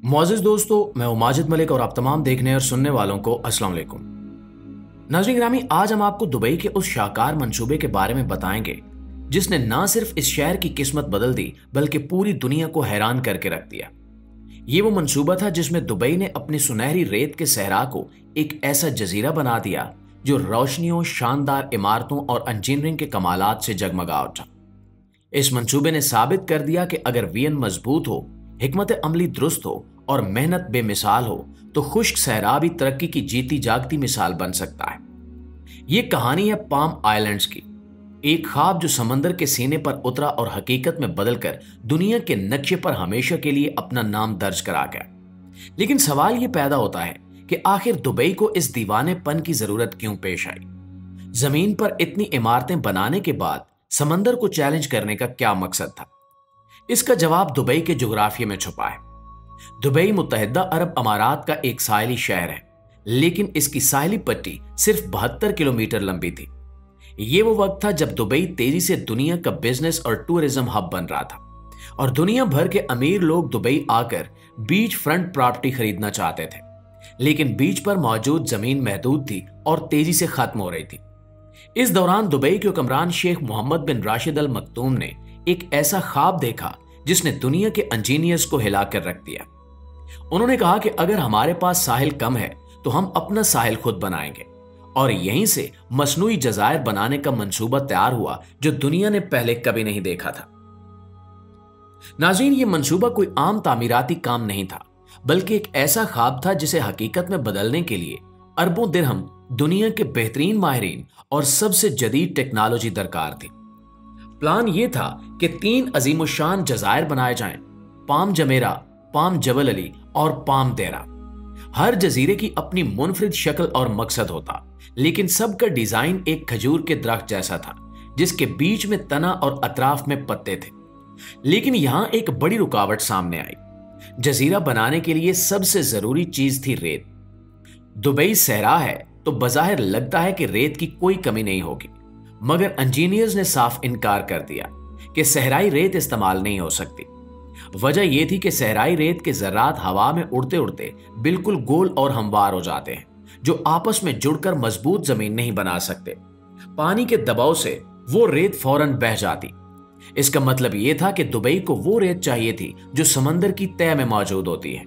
मोअज़्ज़िज़ दोस्तों, मैं हूं माजिद मलिक और आप तमाम देखने और सुनने वालों को अस्सलाम वालेकुम। नाज़रीन गिरामी, आज हम आपको दुबई के उस शाहकार मंसूबे के बारे में बताएंगे जिसने ना सिर्फ इस शहर की किस्मत बदल दी बल्कि पूरी दुनिया को हैरान करके रख दिया। ये वो मंसूबा था जिसमें दुबई ने अपनी सुनहरी रेत के सहरा को एक ऐसा जजीरा बना दिया जो रोशनियों, शानदार इमारतों और इंजीनियरिंग के कमालात से जगमगा उठा। इस मंसूबे ने साबित कर दिया कि अगर वियन मजबूत हो, हिकमत अमली दुरुस्त हो और मेहनत बेमिसाल हो तो खुश्क सहरा भी तरक्की की जीती जागती मिसाल बन सकता है। ये कहानी है पाम आइलैंड्स की, एक ख्वाब जो समंदर के सीने पर उतरा और हकीकत में बदलकर दुनिया के नक्शे पर हमेशा के लिए अपना नाम दर्ज करा गया। लेकिन सवाल ये पैदा होता है कि आखिर दुबई को इस दीवानेपन की जरूरत क्यों पेश आई? जमीन पर इतनी इमारतें बनाने के बाद समंदर को चैलेंज करने का क्या मकसद था? इसका जवाब दुबई के जुग्राफिया में छुपा है। दुबई मुत्तहिदा अरब अमारात का एक साहिली शहर है, लेकिन इसकी साहिली पट्टी सिर्फ 72 किलोमीटर लंबी थी। ये वो वक्त था जब दुबई तेजी से दुनिया का बिजनेस और टूरिज्म हब बन रहा था और दुनिया भर के अमीर लोग दुबई आकर बीच फ्रंट प्रॉपर्टी खरीदना चाहते थे। लेकिन बीच पर मौजूद जमीन महदूद थी और तेजी से खत्म हो रही थी। इस दौरान दुबई के हुक्मरान शेख मोहम्मद बिन राशिद अल मखतूम ने एक ऐसा ख्वाब देखा जिसने दुनिया के इंजीनियर्स को हिलाकर रख दिया। उन्होंने कहा कि अगर हमारे पास साहिल कम है तो हम अपना साहिल खुद बनाएंगे, और यहीं से मसनूई जजायर बनाने का मंसूबा तैयार हुआ जो दुनिया ने पहले कभी नहीं देखा था। नाज़रीन, ये मंसूबा कोई आम तामीराती काम नहीं था, बल्कि एक ऐसा ख्वाब था जिसे हकीकत में बदलने के लिए अरबों दिरहम, दुनिया के बेहतरीन माहिरीन और सबसे जदीद टेक्नोलॉजी दरकार थी। प्लान यह था कि 3 अजीमुशान जजायर बनाए जाएं: पाम जमेरा, पाम जबल अली और पाम देरा। हर जजीरे की अपनी मुनफरिद शक्ल और मकसद होता, लेकिन सबका डिजाइन एक खजूर के दरख्त जैसा था जिसके बीच में तना और अतराफ में पत्ते थे। लेकिन यहां एक बड़ी रुकावट सामने आई। जजीरा बनाने के लिए सबसे जरूरी चीज थी रेत। दुबई सहरा है तो बज़ाहिर लगता है कि रेत की कोई कमी नहीं होगी, मगर इंजीनियर्स ने साफ इनकार कर दिया कि सहराई रेत इस्तेमाल नहीं हो सकती। वजह यह थी कि सहराई रेत के जर्रात हवा में उड़ते उड़ते बिल्कुल गोल और हमवार हो जाते हैं, जो आपस में जुड़कर मजबूत जमीन नहीं बना सकते। पानी के दबाव से वो रेत फौरन बह जाती। इसका मतलब यह था कि दुबई को वो रेत चाहिए थी जो समंदर की तह में मौजूद होती है,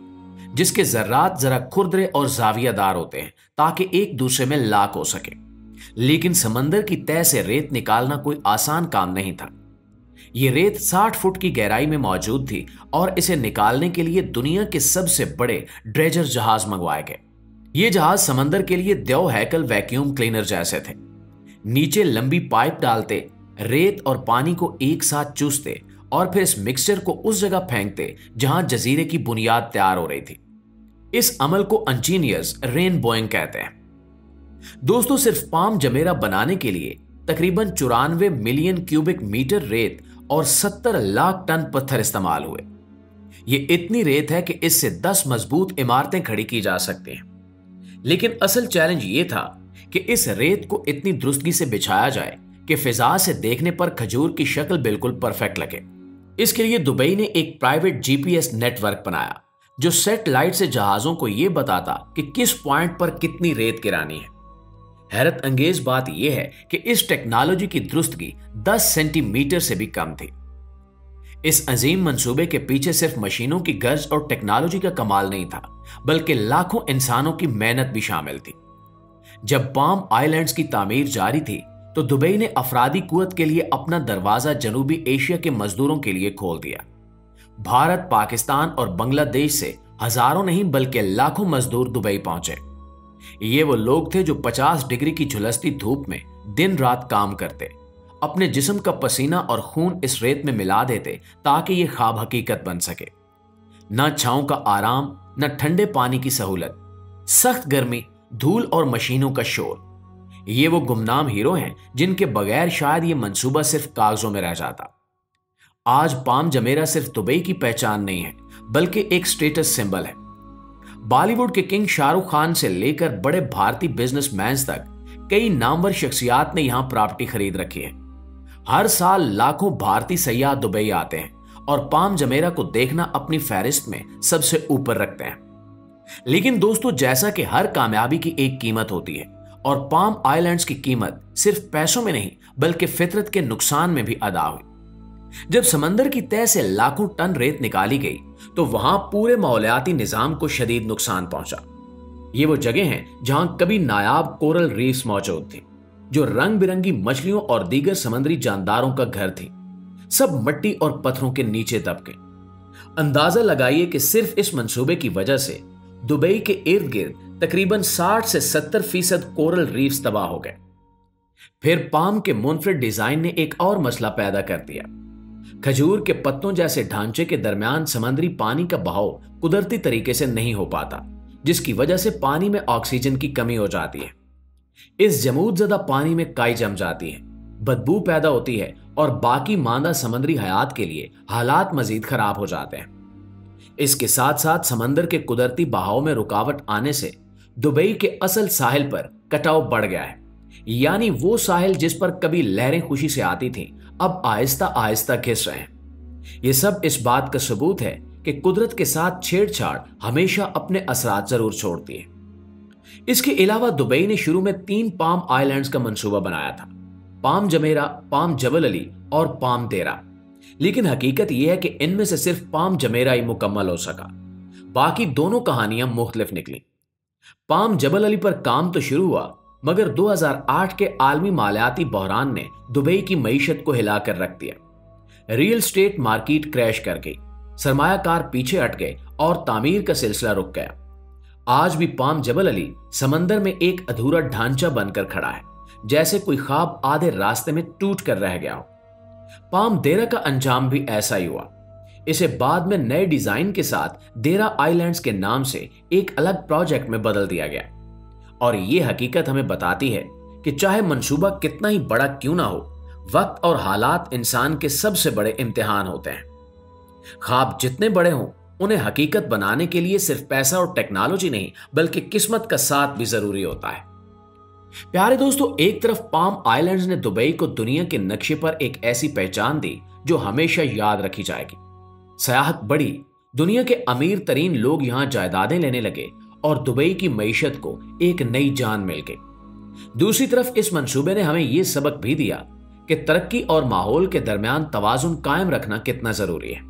जिसके जर्रात जरा खुरदरे और जावियादार होते हैं ताकि एक दूसरे में लाक हो सके। लेकिन समंदर की तह से रेत निकालना कोई आसान काम नहीं था। यह रेत 60 फुट की गहराई में मौजूद थी और इसे निकालने के लिए दुनिया के सबसे बड़े ड्रेजर जहाज मंगवाए गए। ये जहाज समंदर के लिए देव हैकल वैक्यूम क्लीनर जैसे थे। नीचे लंबी पाइप डालते, रेत और पानी को एक साथ चूसते और फिर इस मिक्सचर को उस जगह फेंकते जहां जजीरे की बुनियाद तैयार हो रही थी। इस अमल को इंजीनियर्स रेन बोइंग कहते हैं। दोस्तों, सिर्फ पाम जमेरा बनाने के लिए तकरीबन 94 मिलियन क्यूबिक मीटर रेत और 70 लाख टन पत्थर इस्तेमाल हुए। यह इतनी रेत है कि इससे 10 मजबूत इमारतें खड़ी की जा सकती हैं। लेकिन असल चैलेंज यह था कि इस रेत को इतनी दुरुस्तगी से बिछाया जाए कि फिजा से देखने पर खजूर की शक्ल बिल्कुल परफेक्ट लगे। इसके लिए दुबई ने एक प्राइवेट जीपीएस नेटवर्क बनाया जो सैटेलाइट से जहाजों को यह बताता कि किस पॉइंट पर कितनी रेत गिरानी है। हैरत अंगेज बात यह है कि इस टेक्नोलॉजी की दुरुस्तगी 10 सेंटीमीटर से भी कम थी। इस अजीम मंसूबे के पीछे सिर्फ मशीनों की गर्ज और टेक्नोलॉजी का कमाल नहीं था, बल्कि लाखों इंसानों की मेहनत भी शामिल थी। जब पाम आइलैंड्स की तामीर जारी थी तो दुबई ने अफरादी कुव्वत के लिए अपना दरवाजा जनूबी एशिया के मजदूरों के लिए खोल दिया। भारत, पाकिस्तान और बांग्लादेश से हजारों नहीं बल्कि लाखों मजदूर दुबई पहुंचे। ये वो लोग थे जो 50 डिग्री की झुलसती धूप में दिन रात काम करते, अपने जिस्म का पसीना और खून इस रेत में मिला देते ताकि ये ख्वाब हकीकत बन सके। न छांव का आराम, न ठंडे पानी की सहूलत, सख्त गर्मी, धूल और मशीनों का शोर। ये वो गुमनाम हीरो हैं जिनके बगैर शायद ये मंसूबा सिर्फ कागजों में रह जाता। आज पाम जमेरा सिर्फ दुबई की पहचान नहीं है, बल्कि एक स्टेटस सिंबल है। बॉलीवुड के किंग शाहरुख खान से लेकर बड़े भारतीय बिजनेसमैन तक कई नामवर शख्सियात ने यहां प्रॉपर्टी खरीद रखी है। हर साल लाखों भारतीय सयाह दुबई आते हैं और पाम जमेरा को देखना अपनी फहरिस्त में सबसे ऊपर रखते हैं। लेकिन दोस्तों, जैसा कि हर कामयाबी की एक कीमत होती है और पाम आइलैंड्स की कीमत सिर्फ पैसों में नहीं बल्कि फितरत के नुकसान में भी अदा हुई। जब समंदर की तह से लाखों टन रेत निकाली गई तो वहां पूरे माहौलियाती निजाम को शदीद नुकसान पहुंचा। ये वो जगह हैं जहां कभी नायाब कोरल रीफ्स मौजूद थी, जो रंग बिरंगी मछलियों और दीगर समुद्री जानदारों का घर थी। सब मिट्टी और पत्थरों के नीचे दब गए। अंदाजा लगाइए कि सिर्फ इस मंसूबे की वजह से दुबई के इर्द गिर्द तकरीबन 60 से 70% कोरल रीफ्स तबाह हो गए। फिर पाम के मुनफरिद डिजाइन ने एक और मसला पैदा कर दिया। खजूर के पत्तों जैसे ढांचे के दरमियान समुद्री पानी का बहाव कुदरती तरीके से नहीं हो पाता, जिसकी वजह से पानी में ऑक्सीजन की कमी हो जाती है। इस जमूदजदा पानी में काई जम जाती है, बदबू पैदा होती है और बाकी मादा समुद्री हयात के लिए हालात मजीद खराब हो जाते हैं। इसके साथ साथ समंदर के कुदरती बहाव में रुकावट आने से दुबई के असल साहिल पर कटाव बढ़ गया है। यानी वो साहिल जिस पर कभी लहरें खुशी से आती थीं, अब आहिस्ता आहिस्ता घिस रहे हैं। ये सब इस बात का सबूत है कि कुदरत के साथ छेड़छाड़ हमेशा अपने असरात जरूर छोड़ती है। इसके अलावा दुबई ने शुरू में 3 पाम आइलैंड्स का मंसूबा बनाया था, पाम जमेरा, पाम जबल अली और पाम देरा। लेकिन हकीकत यह है कि इनमें से सिर्फ पाम जमेरा ही मुकम्मल हो सका, बाकी दोनों कहानियां मुख्तलिफ निकली। पाम जबल अली पर काम तो शुरू हुआ, मगर 2008 के आलमी मालियाती बहरान ने दुबई की मईशत को हिलाकर रख दिया। रियल स्टेट मार्केट क्रैश कर गई, सरमायाकार पीछे हट गए और तामीर का सिलसिला रुक गया। आज भी पाम जबल अली समंदर में एक अधूरा ढांचा बनकर खड़ा है, जैसे कोई ख्वाब आधे रास्ते में टूट कर रह गया हो। पाम देरा का अंजाम भी ऐसा ही हुआ। इसे बाद में नए डिजाइन के साथ देरा आइलैंड्स के नाम से एक अलग प्रोजेक्ट में बदल दिया गया। और यह हकीकत हमें बताती है कि चाहे मंसूबा कितना ही बड़ा क्यों ना हो, वक्त और हालात इंसान के सबसे बड़े इम्तिहान होते हैं। ख्वाब जितने बड़े हों, उन्हें हकीकत बनाने के लिए सिर्फ पैसा और टेक्नोलॉजी नहीं बल्कि किस्मत का साथ भी जरूरी होता है। प्यारे दोस्तों, एक तरफ पाम आइलैंड्स ने दुबई को दुनिया के नक्शे पर एक ऐसी पहचान दी जो हमेशा याद रखी जाएगी। सयाहत बढ़ी, दुनिया के अमीर तरीन लोग यहां जायदादें लेने लगे और दुबई की मईशत को एक नई जान मिल गई। दूसरी तरफ इस मंसूबे ने हमें यह सबक भी दिया कि तरक्की और माहौल के दरमियान तवाजुन कायम रखना कितना जरूरी है।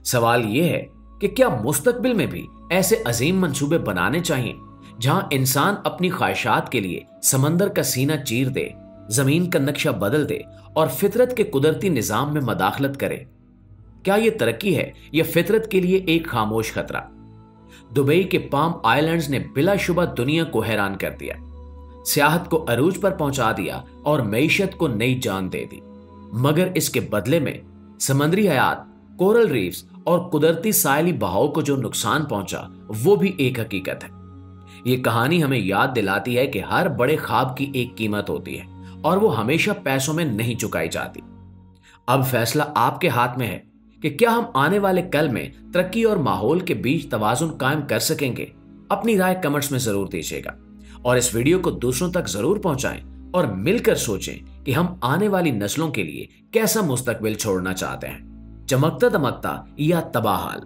सवाल यह है कि क्या मुस्तकबिल में भी ऐसे अजीम मंसूबे बनाने चाहिए जहां इंसान अपनी ख्वाहिशात के लिए समंदर का सीना चीर दे, जमीन का नक्शा बदल दे और फितरत के कुदरती निजाम में मदाखलत करे? क्या यह तरक्की है या फितरत के लिए एक खामोश खतरा? दुबई के पाम आइलैंड्स ने बिलाशुबा दुनिया को हैरान कर दिया, सियाहत को अरूज पर पहुंचा दिया और मईशत को नई जान दे दी। मगर इसके बदले में समुद्री हयात, कोरल रीफ्स और कुदरती साइली बहाव को जो नुकसान पहुंचा, वो भी एक हकीकत है। ये कहानी हमें याद दिलाती है कि हर बड़े ख्वाब की एक कीमत होती है और वो हमेशा पैसों में नहीं चुकाई जाती। अब फैसला आपके हाथ में है कि क्या हम आने वाले कल में तरक्की और माहौल के बीच तवाजुन कायम कर सकेंगे? अपनी राय कमेंट्स में जरूर दीजिएगा और इस वीडियो को दूसरों तक जरूर पहुंचाएं और मिलकर सोचें कि हम आने वाली नस्लों के लिए कैसा मुस्तकबिल छोड़ना चाहते हैं, चमकता दमकता या तबाहाल।